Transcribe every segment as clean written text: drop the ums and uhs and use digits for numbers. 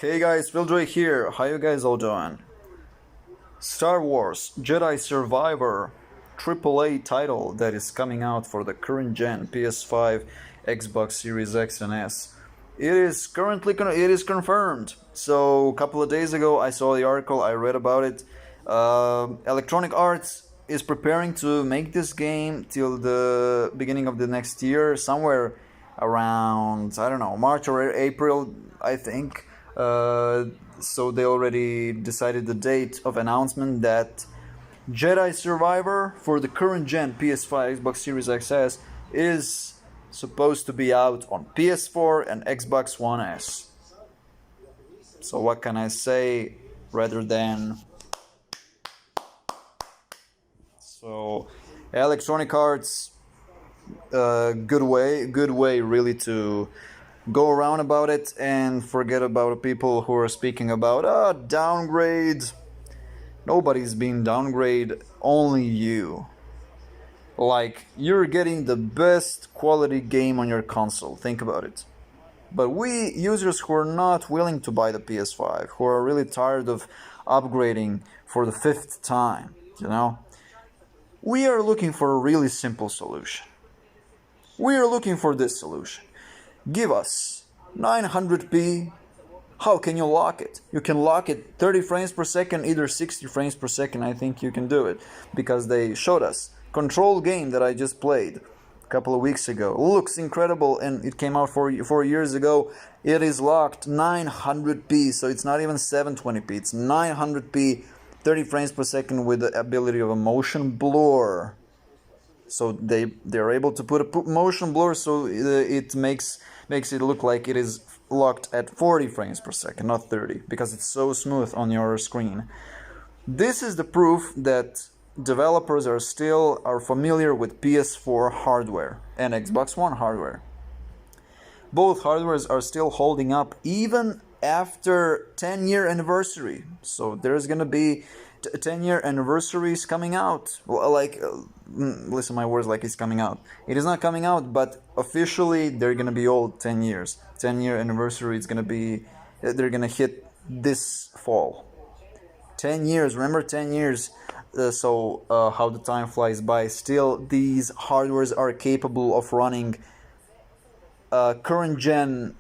Hey guys, Wiljoy here. How you guys all doing? Star Wars Jedi Survivor AAA title that is coming out for the current gen PS5, Xbox Series X and S. It is confirmed. So a couple of days ago I saw the article, I read about it. Electronic Arts is preparing to make this game till the beginning of the next year, somewhere around, I don't know, March or April, I think. So they already decided the date of announcement that Jedi Survivor for the current gen PS5, Xbox Series XS is supposed to be out on PS4 and Xbox One S. So what can I say rather than... So Electronic Arts, good way really to go around about it and forget about people who are speaking about downgrade. Nobody's being downgraded, only you. Like, you're getting the best quality game on your console, think about it. But we users who are not willing to buy the PS5, who are really tired of upgrading for the 5th time, we are looking for a really simple solution. We are looking for this solution. Give us 900p. How can you lock it? You can lock it 30 frames per second, either 60 frames per second. I think you can do it because they showed us. Control game that I just played a couple of weeks ago looks incredible, and it came out 4 years ago. It is locked 900p, so it's not even 720p. It's 900p, 30 frames per second with the ability of a motion blur. So they're able to put a motion blur, so it makes it look like it is locked at 40 frames per second, not 30, because it's so smooth on your screen. This is the proof that developers are familiar with PS4 hardware and Xbox One hardware. Both hardwares are still holding up even after 10-year anniversary. So there's gonna be 10-year anniversaries coming out. Listen my words, like it's coming out. It is not coming out, but officially they're gonna be old 10 years. 10-year anniversary is gonna be, they're gonna hit this fall. 10 years, remember 10 years? How the time flies by. Still, these hardwares are capable of running current gen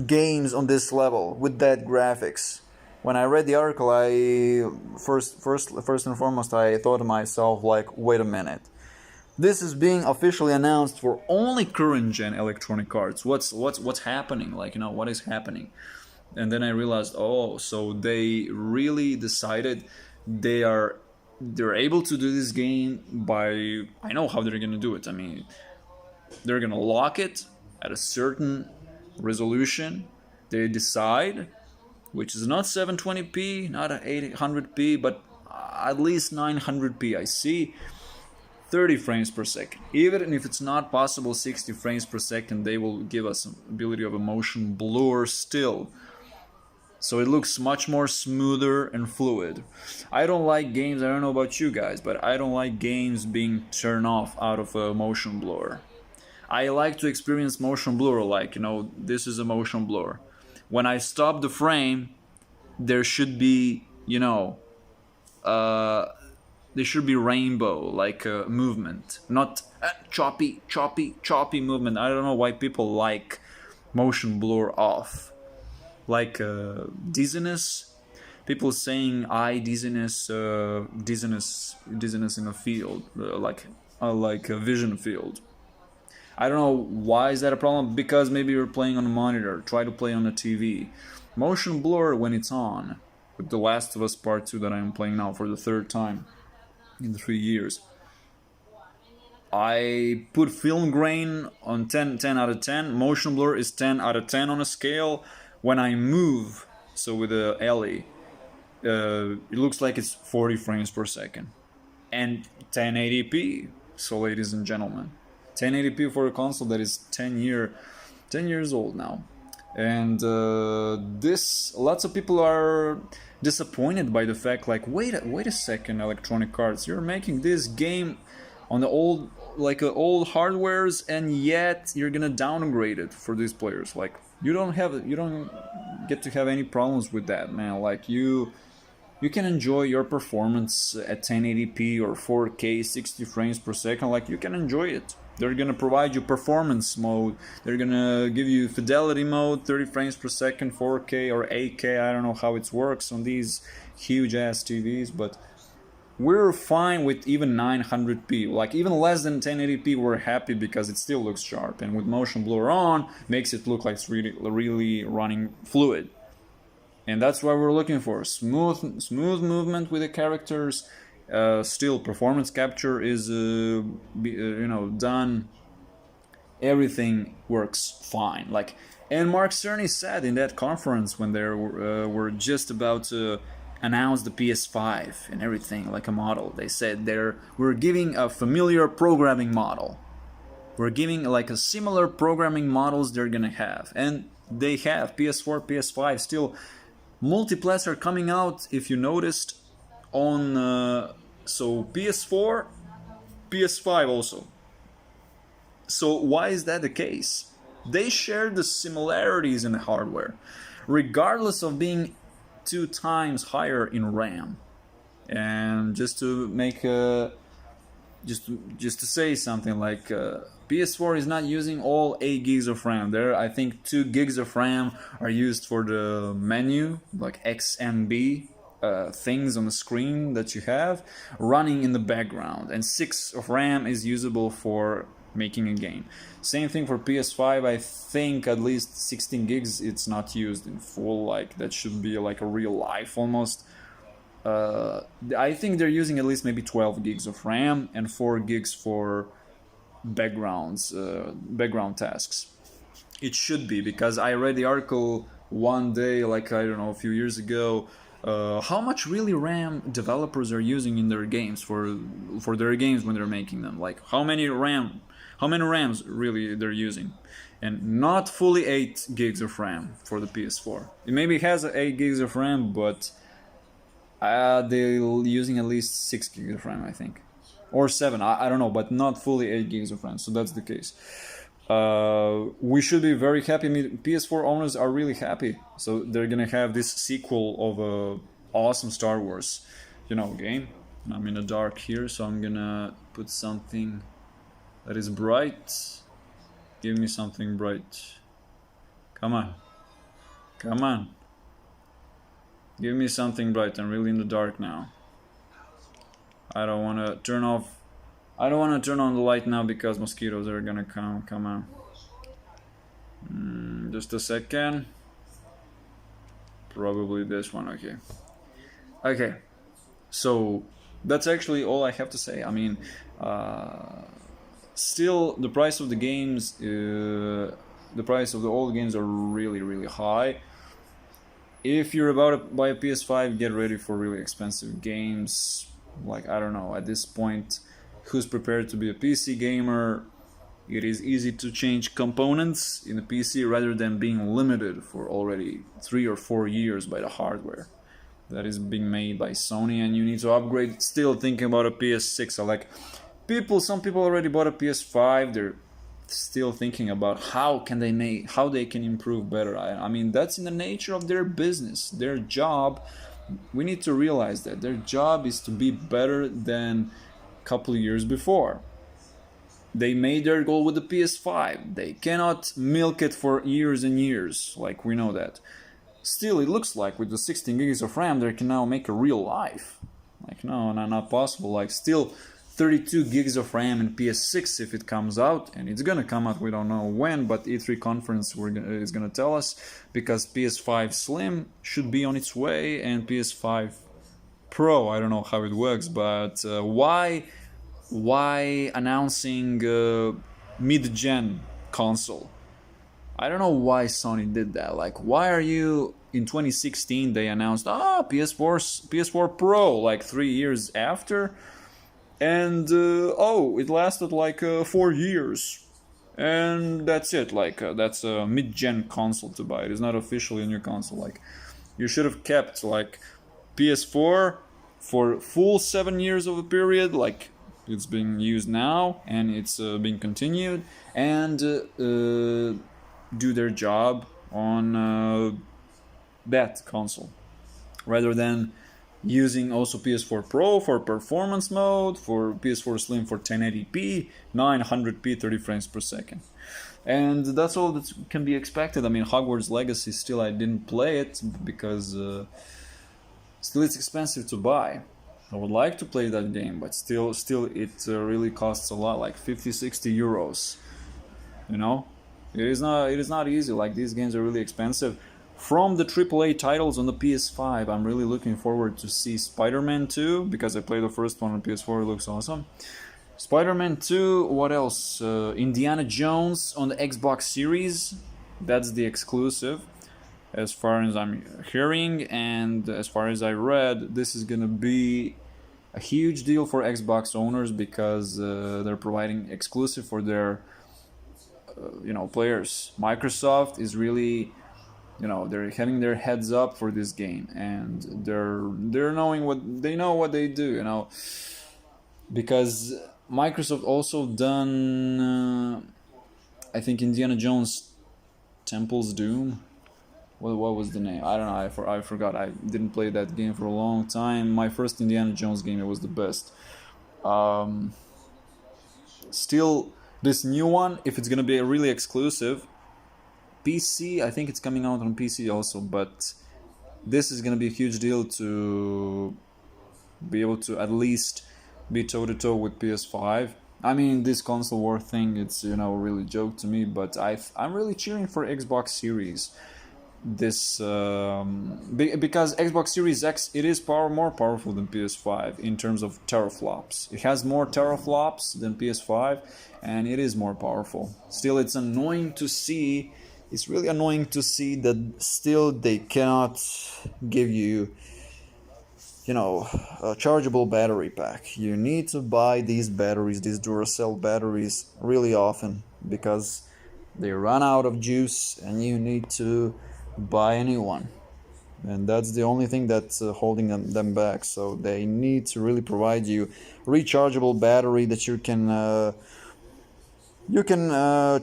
games on this level with that graphics. When I read the article, I first and foremost I thought to myself, like, wait a minute, this is being officially announced for only current gen Electronic Arts. What's happening? What is happening? And then I realized, so they really decided they're able to do this game by, I know how they're gonna do it. I mean, they're gonna lock it at a certain resolution. They decide, which is not 720p, not 800p, but at least 900p. I see 30 frames per second. Even if it's not possible 60 frames per second, they will give us ability of a motion blur still. So it looks much more smoother and fluid. I don't like games, I don't know about you guys, but I don't like games being turned off out of a motion blur. I like to experience motion blur, this is a motion blur. When I stop the frame, there should be, there should be rainbow, movement, not choppy movement. I don't know why people like motion blur off. Dizziness, people saying eye dizziness, dizziness in a field, like a vision field. I don't know why is that a problem, because maybe you're playing on a monitor, try to play on a TV. Motion blur when it's on, with The Last of Us Part 2 that I'm playing now for the 3rd time in 3 years. I put film grain on 10 out of 10, motion blur is 10 out of 10 on a scale. When I move, so with the Ellie, it looks like it's 40 frames per second. And 1080p, so ladies and gentlemen. 1080p for a console that is 10 years old now. And lots of people are disappointed by the fact, wait a second, Electronic Arts, you're making this game on the old old hardwares, and yet you're gonna downgrade it for these players. You don't get to have any problems with that, man. Like you can enjoy your performance at 1080p or 4K 60 frames per second. Like, you can enjoy it. They're gonna provide you performance mode, they're gonna give you fidelity mode, 30 frames per second, 4K or 8K. I don't know how it works on these huge ass TVs, but we're fine with even 900p. Like, even less than 1080p we're happy, because it still looks sharp, and with motion blur on makes it look like it's really running fluid. And that's what we're looking for. Smooth movement with the characters. Still, performance capture is done. Everything works fine. Like, and Mark Czerny said in that conference when they were just about to announce the PS5 and everything, like a model, they said we're giving a familiar programming model. We're giving like a similar programming models they're gonna have, and they have. PS4, PS5 still. Multiplats are coming out, if you noticed, on so PS4, PS5 also. So why is that the case? They share the similarities in the hardware, regardless of being 2 times higher in RAM. And just to make just to say something, like PS4 is not using all 8 gigs of RAM. There, I think 2 gigs of RAM are used for the menu, like XMB things on the screen that you have running in the background, and 6 of RAM is usable for making a game. Same thing for PS5. I think at least 16 gigs it's not used in full. Like, that should be like a real life almost. I think they're using at least maybe 12 gigs of RAM and 4 gigs for background tasks. It should be, because I read the article one day, like, I don't know, a few years ago, how much really RAM developers are using in their games for their games when they're making them. Like, how many RAMs really they're using. And not fully 8 gigs of RAM for the PS4. It maybe has 8 gigs of RAM, but they're using at least 6 gigs of RAM, I think. Or 7, I don't know, but not fully 8 gigs of RAM, so that's the case. We should be very happy. PS4 owners are really happy. So they're gonna have this sequel of a awesome Star Wars, game. I'm in the dark here, so I'm gonna put something that is bright. Give me something bright. Come on. Come on. Give me something bright. I'm really in the dark now. I don't want to turn on the light now, because mosquitoes are gonna come. Come on. Just a second. Probably this one. Okay. So that's actually all I have to say. I mean, still, the price of the games, the price of the old games are really high. If you're about to buy a PS5, get ready for really expensive games. Like, I don't know, at this point, who's prepared to be a PC gamer? It is easy to change components in the PC rather than being limited for already 3 or 4 years by the hardware that is being made by Sony, and you need to upgrade. Still thinking about a PS6. Some people already bought a PS5. They're still thinking about how they can improve better. I mean, that's in the nature of their business, their job. We need to realize that their job is to be better than a couple of years before. They made their goal with the PS5. They cannot milk it for years and years, like we know that. Still, it looks like with the 16 gigs of RAM they can now make a real life. Like, no, not possible. Like, still 32 gigs of RAM in PS6 if it comes out, and it's gonna come out, we don't know when, but E3 conference is gonna tell us, because PS5 Slim should be on its way, and PS5 Pro, I don't know how it works, but why announcing mid-gen console? I don't know why Sony did that. Like, why are you, in 2016 they announced PS4 Pro, like 3 years after, and it lasted like 4 years, and that's it. Like, that's a mid-gen console to buy. It is not officially a new console. Like, you should have kept like PS4 for full 7 years of a period, like it's being used now, and it's being continued, and do their job on that console, rather than using also PS4 Pro for performance mode, for PS4 Slim for 1080p, 900p, 30 frames per second. And that's all that can be expected. I mean, Hogwarts Legacy, still I didn't play it because still it's expensive to buy. I would like to play that game, but still it really costs a lot, like 50-60 euros. You know, it is not easy. Like, these games are really expensive. From the AAA titles on the PS5, I'm really looking forward to see Spider-Man 2, because I played the first one on PS4. It looks awesome. Spider-Man 2, what else? Indiana Jones on the Xbox Series. That's the exclusive, as far as I'm hearing, and as far as I read, this is gonna be a huge deal for Xbox owners, because they're providing exclusive for their players. Microsoft is really, they're having their heads up for this game, and they're knowing what they do, because Microsoft also done I think Indiana Jones Temple's Doom. What was the name? I don't know. I forgot. I didn't play that game for a long time. My first Indiana Jones game, it was the best. Still, this new one, if it's gonna be a really exclusive, PC, I think it's coming out on PC also, but this is gonna be a huge deal to be able to at least be toe-to-toe with PS5. I mean, this console war thing, it's really joke to me, but I'm really cheering for Xbox Series. This because Xbox Series X, it is more powerful than PS5 in terms of teraflops. It has more teraflops than PS5, and it is more powerful. Still, it's annoying to see. It's really annoying to see that still they cannot give you, a chargeable battery pack. You need to buy these batteries, these Duracell batteries, really often, because they run out of juice and you need to buy a new one. And that's the only thing that's holding them back. So they need to really provide you rechargeable battery that you can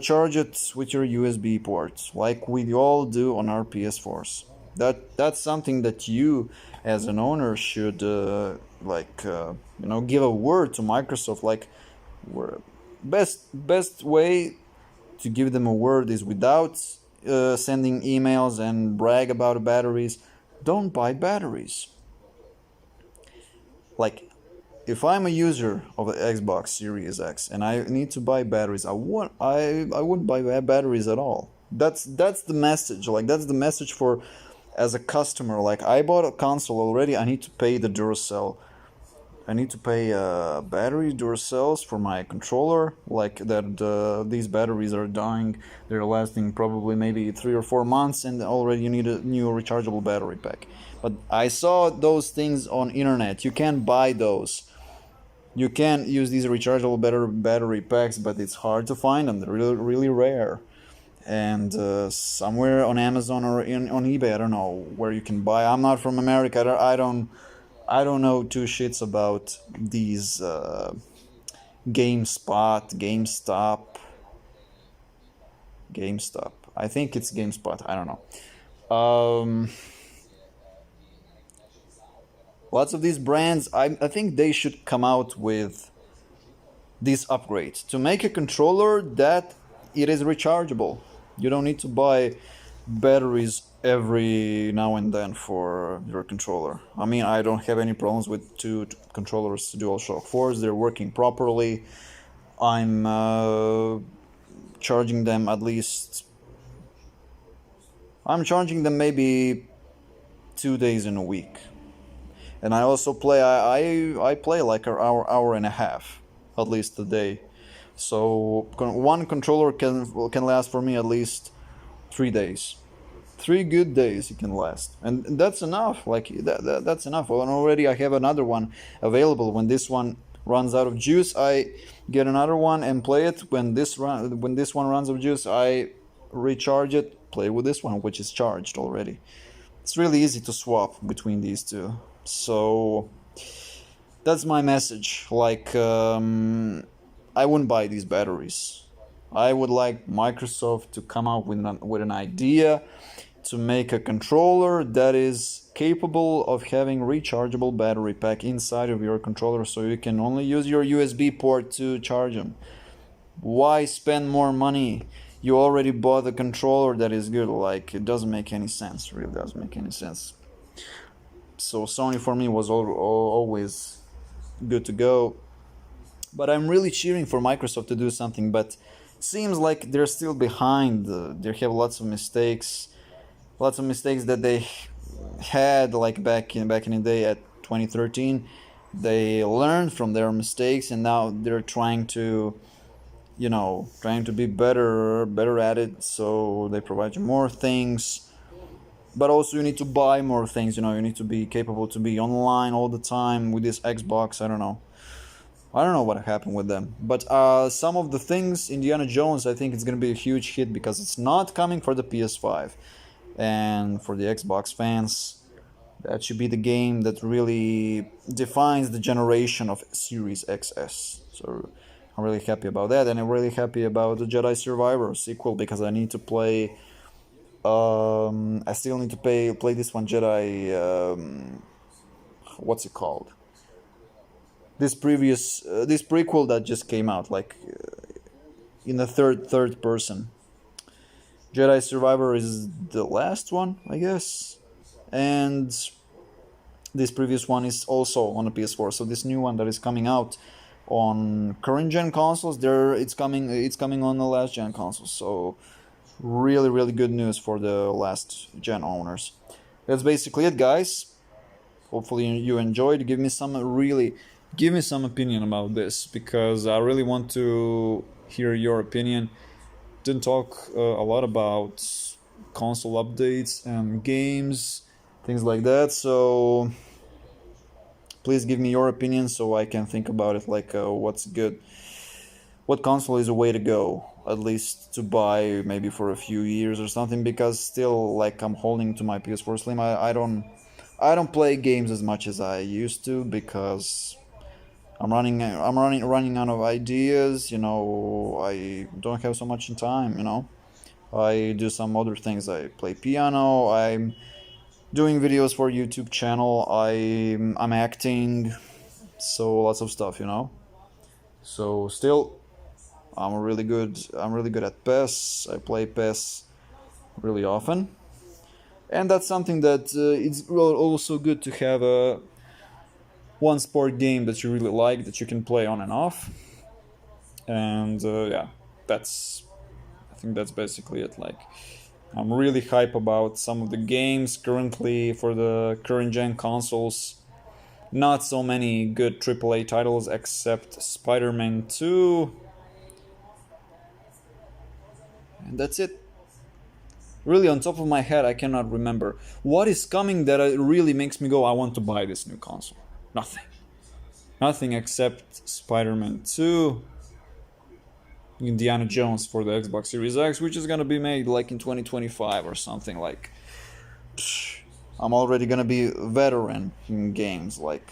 charge it with your USB ports, like we all do on our PS4s. That's something that you, as an owner, should give a word to Microsoft. Like, best way to give them a word is without sending emails and brag about batteries. Don't buy batteries. Like, if I'm a user of the Xbox Series X and I need to buy batteries, I wouldn't buy batteries at all. That's the message. Like, that's the message for, as a customer. Like, I bought a console already, I need to pay the Duracell. I need to pay battery Duracells for my controller. Like that, these batteries are dying. They're lasting probably maybe 3 or 4 months, and already you need a new rechargeable battery pack. But I saw those things on internet. You can buy those. You can use these rechargeable battery packs, but it's hard to find them. They're really, really rare. And somewhere on Amazon or on eBay, I don't know where you can buy. I'm not from America. I don't know two shits about these GameStop. I think it's GameSpot. I don't know. Lots of these brands, I think they should come out with this upgrade to make a controller that it is rechargeable. You don't need to buy batteries every now and then for your controller. I mean, I don't have any problems with two controllers, DualShock 4s. They're working properly. I'm charging them maybe 2 days in a week. And I also play, I play like an hour and a half, at least a day. So one controller can last for me at least 3 days. 3 good days it can last, and that's enough. Like that's enough. And already I have another one available. When this one runs out of juice, I get another one and play it. When this one runs out of juice, I recharge it, play with this one, which is charged already. It's really easy to swap between these two. So that's my message. Like, I wouldn't buy these batteries. I would like Microsoft to come out with an idea to make a controller that is capable of having rechargeable battery pack inside of your controller, so you can only use your USB port to charge them. Why spend more money? You already bought a controller that is good. Like, it doesn't make any sense. Really doesn't make any sense. So Sony for me was always good to go. But I'm really cheering for Microsoft to do something, but it seems like they're still behind. They have lots of mistakes that they had, like back in the day at 2013. They learned from their mistakes, and now they're trying to be better at it. So they provide you more things, but also you need to buy more things. You need to be capable to be online all the time with this Xbox. I don't know what happened with them, but some of the things, Indiana Jones, I think it's gonna be a huge hit because it's not coming for the PS5, and for the Xbox fans, that should be the game that really defines the generation of Series XS. So I'm really happy about that, and I'm really happy about the Jedi Survivor sequel because I need to play. I still need to play this one, Jedi. What's it called? This prequel that just came out, like in the third person. Jedi Survivor is the last one, I guess, and this previous one is also on the PS4. So this new one that is coming out on current gen consoles, it's coming on the last gen consoles. So really good news for the last gen owners. That's basically it, guys. Hopefully you enjoyed. Give me some opinion about this, because I really want to hear your opinion. Didn't talk a lot about console updates and games, things like that. So please give me your opinion so I can think about it, like what's good. What console is a way to go, at least to buy maybe for a few years or something, because still, like, I'm holding to my PS4 Slim. I don't play games as much as I used to because I'm running out of ideas. I don't have so much time. I do some other things. I play piano. I'm doing videos for YouTube channel. I'm acting. So lots of stuff. So still, I'm really good at PES. I play PES really often, and that's something that it's also good to have a one sport game that you really like, that you can play on and off. And yeah, I think that's basically it. Like, I'm really hype about some of the games currently for the current gen consoles. Not so many good AAA titles except Spider-Man 2. And that's it. Really, on top of my head, I cannot remember what is coming that really makes me go, I want to buy this new console. Nothing except Spider-Man 2, Indiana Jones for the Xbox Series X, which is gonna be made like in 2025 or something. Like, I'm already gonna be a veteran in games, like,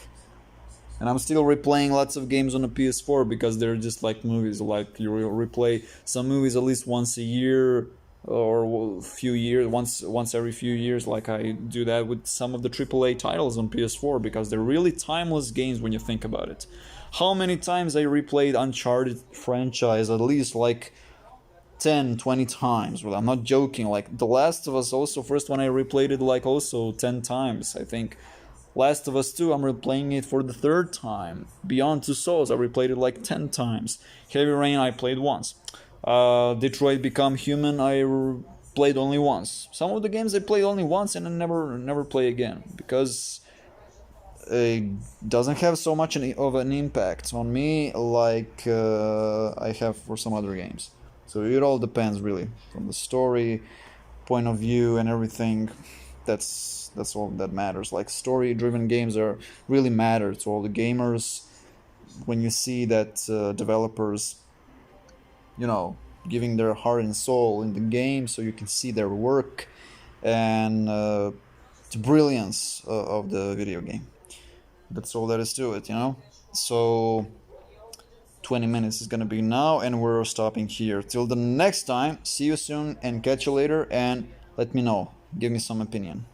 and I'm still replaying lots of games on the PS4 because they're just like movies. Like, you replay some movies at least once a year or few years, once every few years. Like, I do that with some of the AAA titles on PS4 because they're really timeless games when you think about it. How many times I replayed Uncharted franchise? At least like 10-20 times. Well, I'm not joking. Like, The Last of Us, also first one I replayed it like also 10 times, I think. Last of Us 2, I'm replaying it for the third time. Beyond Two Souls, I replayed it like 10 times. Heavy Rain, I played once. Detroit Become Human, I played only once. Some of the games I played only once and I never play again because it doesn't have so much of an impact on me like I have for some other games. So it all depends really from the story point of view and everything. That's all that matters. Like, story-driven games are really matter to all the gamers. When you see that developers, giving their heart and soul in the game, so you can see their work and the brilliance of the video game. That's all there is to it. So 20 minutes is gonna be now, and we're stopping here. Till the next time, see you soon and catch you later, and let me know Give me some opinion.